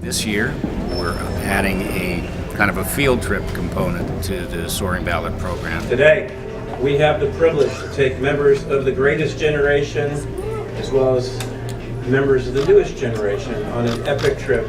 This year, we're adding a kind of a field trip component to the Soaring Ballad program. Today, we have the privilege to take members of the greatest generation as well as members of the newest generation on an epic trip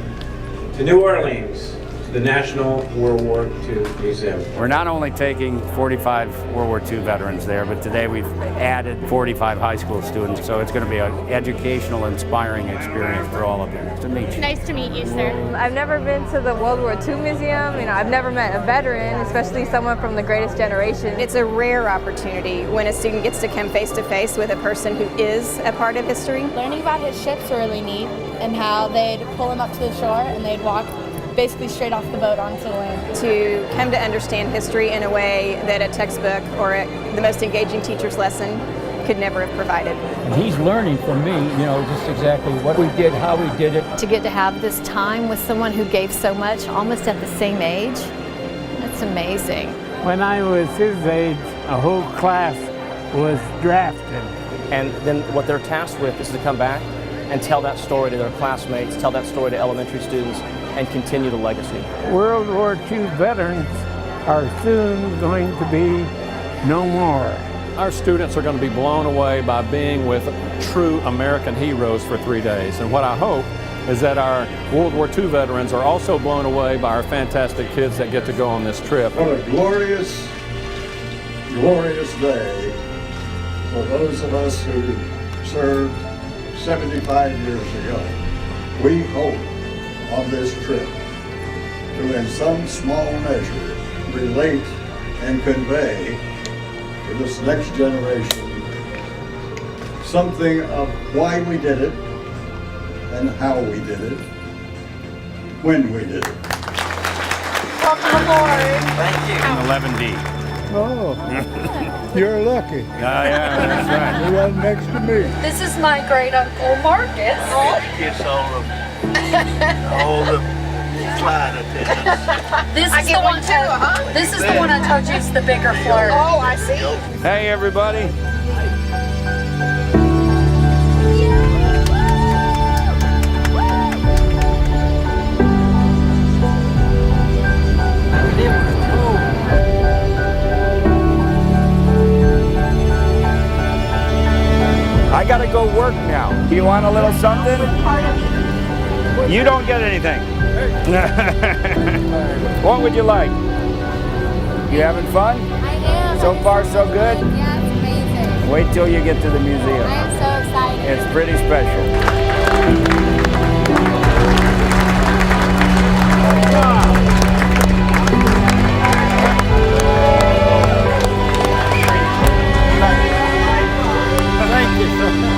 to New Orleans, to the National World War II Museum. We're not only taking 45 World War II veterans there, but today we've added 45 high school students, so it's going to be an educational, inspiring experience for all of them. Nice to meet you. Nice to meet you, sir. I've never been to the World War II Museum. I've never met a veteran, especially someone from the greatest generation. It's a rare opportunity when a student gets to come face to face with a person who is a part of history. Learning about his ship's really neat, and how they'd pull him up to the shore and they'd walk basically straight off the boat onto the land. To come to understand history in a way that a textbook or the most engaging teacher's lesson could never have provided. And he's learning from me, just exactly what we did, how we did it. To get to have this time with someone who gave so much, almost at the same age, that's amazing. When I was his age, a whole class was drafted. And then what they're tasked with is to come back and tell that story to their classmates, tell that story to elementary students, and continue the legacy. World War II veterans are soon going to be no more. Our students are going to be blown away by being with true American heroes for 3 days. And what I hope is that our World War II veterans are also blown away by our fantastic kids that get to go on this trip. What a glorious, glorious day for those of us who served 75 years ago. We hope on this trip to, in some small measure, relate and convey to this next generation something of why we did it and how we did it, when we did it. Welcome aboard. Thank you. 11D. Oh, you're lucky. Yeah, that's right. You're right next to me. This is my great uncle Marcus. Kiss all the flight attendants. This is the one I told you is the bigger flirt. Oh, I see. Hey, everybody. I gotta go work now. Do you want a little something? You don't get anything. What would you like? You having fun? I am. So far, so good? Yeah, it's amazing. Wait till you get to the museum. I am so excited. It's pretty special. Thank you, sir.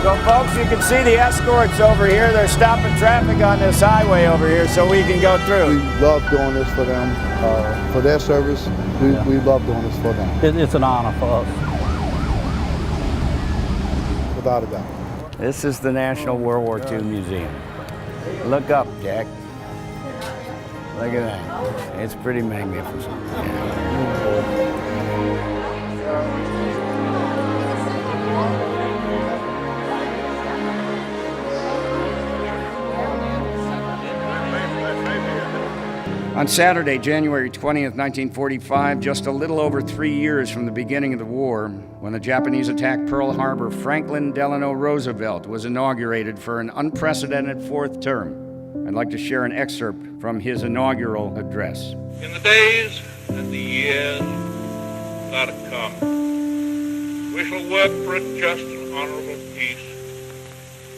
So folks, you can see the escorts over here. They're stopping traffic on this highway over here so we can go through. We love doing this for them, for their service. We love doing this for them. It's an honor for us. Without a doubt. This is the National World War II Museum. Look up, Jack. Look at that. It's pretty magnificent. Yeah. On Saturday, January 20th, 1945, just a little over 3 years from the beginning of the war, when the Japanese attacked Pearl Harbor, Franklin Delano Roosevelt was inaugurated for an unprecedented fourth term. I'd like to share an excerpt from his inaugural address. In the days and the years that are come, we shall work for a just and honorable peace,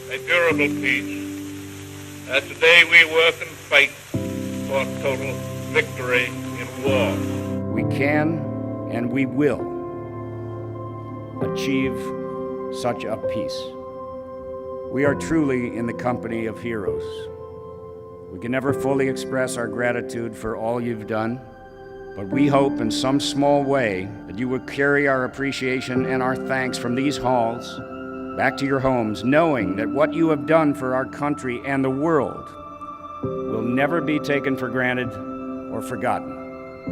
a durable peace, as today we work in faith for total victory in war. We can and we will achieve such a peace. We are truly in the company of heroes. We can never fully express our gratitude for all you've done, but we hope in some small way that you will carry our appreciation and our thanks from these halls back to your homes, knowing that what you have done for our country and the world will never be taken for granted or forgotten.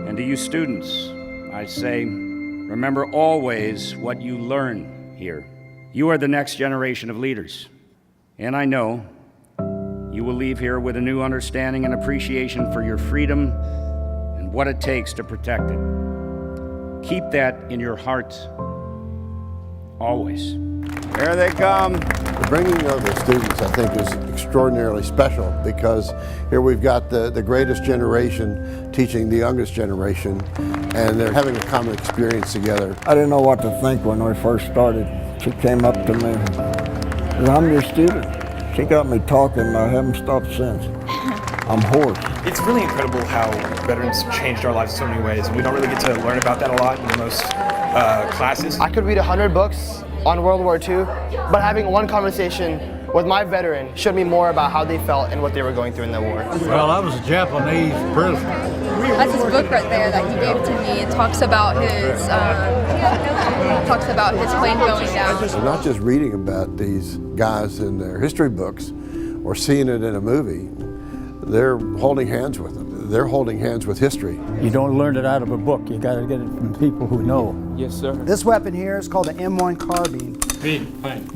And to you students, I say, remember always what you learn here. You are the next generation of leaders, and I know you will leave here with a new understanding and appreciation for your freedom and what it takes to protect it. Keep that in your hearts always. There they come. The bringing of the students, I think, is extraordinarily special because here we've got the greatest generation teaching the youngest generation, and they're having a common experience together. I didn't know what to think when we first started. She came up to me and said, "I'm your student." She got me talking, and I haven't stopped since. I'm hoarse. It's really incredible how veterans changed our lives in so many ways, and we don't really get to learn about that a lot in most classes. I could read 100 books on World War II, but having one conversation with my veteran showed me more about how they felt and what they were going through in the war. Well, I was a Japanese prisoner. That's his book right there that he gave to me. It talks about his plane going down. So not just reading about these guys in their history books or seeing it in a movie, they're holding hands with them. They're holding hands with history. You don't learn it out of a book. You got to get it from people who know. Yes, sir. This weapon here is called an M1 carbine. Fine.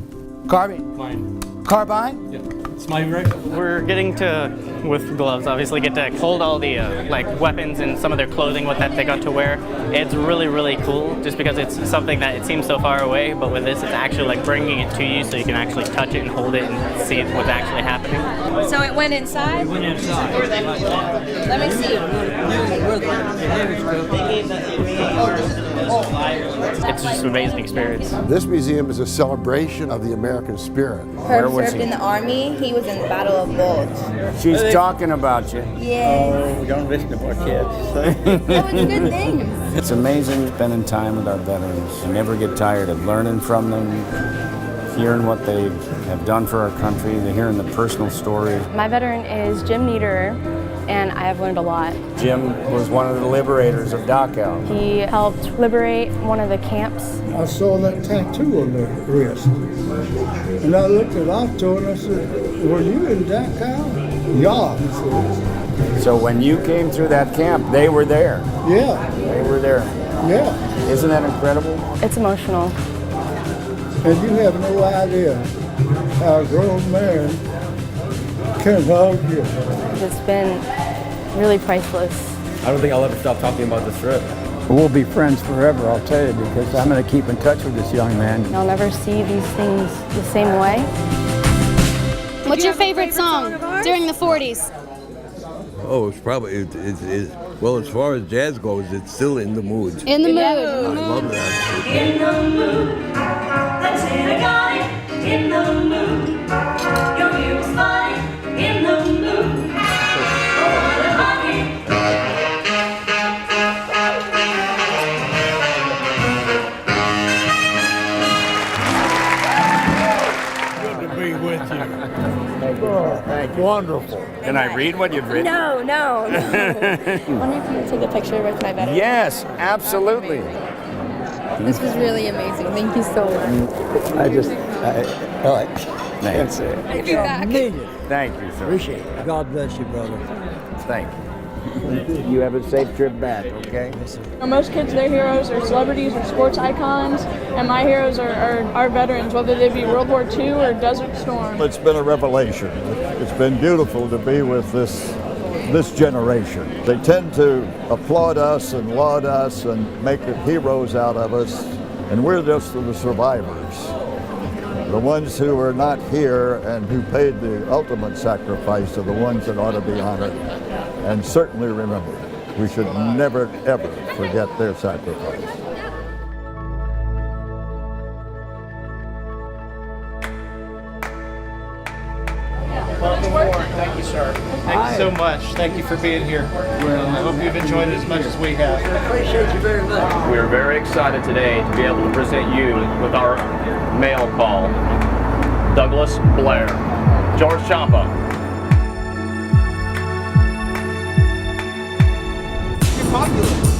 Carbine? Fine. Carbine? Yeah. It's my rifle. We're getting to, with gloves obviously, get to hold all the like weapons and some of their clothing, what that they got to wear. It's really, really cool just because it's something that it seems so far away, but with this it's actually like bringing it to you so you can actually touch it and hold it and see what's actually happening. So it went inside? It went inside. Let me see. It's just an amazing experience. This museum is a celebration of the American spirit. Herb served in the army. He was in the Battle of Bulge. She's talking about you. Yes. Oh, don't listen to our kids. That was good things. It's amazing spending time with our veterans. You never get tired of learning from them, hearing what they have done for our country, hearing the personal story. My veteran is Jim Niederer, and I have learned a lot. Jim was one of the liberators of Dachau. He helped liberate one of the camps. I saw that tattoo on the wrist. And I looked at Otto and I said, "Were you in Dachau?" "Yeah," he said. So when you came through that camp, they were there. "Yeah." They were there. "Yeah." Isn't that incredible? It's emotional. And you have no idea how a grown man can hug you. It's been really priceless. I don't think I'll ever stop talking about this trip. We'll be friends forever, I'll tell you, because I'm going to keep in touch with this young man. I'll never see these things the same way. What's your favorite song during the 40s? Oh, it's probably, well, as far as jazz goes, it's still In the Mood. In the Mood. I love that. In the mood, let's hit a guy. In the mood, your view is fine. In the mood, oh, what a honey. Good to be with you. Wonderful. Can I read what you've written? No. I wonder if you would take a picture with my veteran. Yes, absolutely. This was really amazing. Thank you so much. Thanks. Thank you back. Thank you, sir. Appreciate it. God bless you, brother. Thank you. You have a safe trip back, okay? Most kids, their heroes are celebrities or sports icons, and my heroes are our veterans, whether they be World War II or Desert Storm. It's been a revelation. It's been beautiful to be with this generation. They tend to applaud us and laud us and make heroes out of us, and we're just the survivors. The ones who are not here and who paid the ultimate sacrifice are the ones that ought to be honored and certainly remembered. We should never, ever forget their sacrifice. Well, it's working. Thank you, sir. Thank you so much. Thank you for being here. I hope you've enjoyed it as much as we have. Appreciate you very much. We are very excited today to be able to present you with our mail call, Douglas Blair. George Champa. You're popular.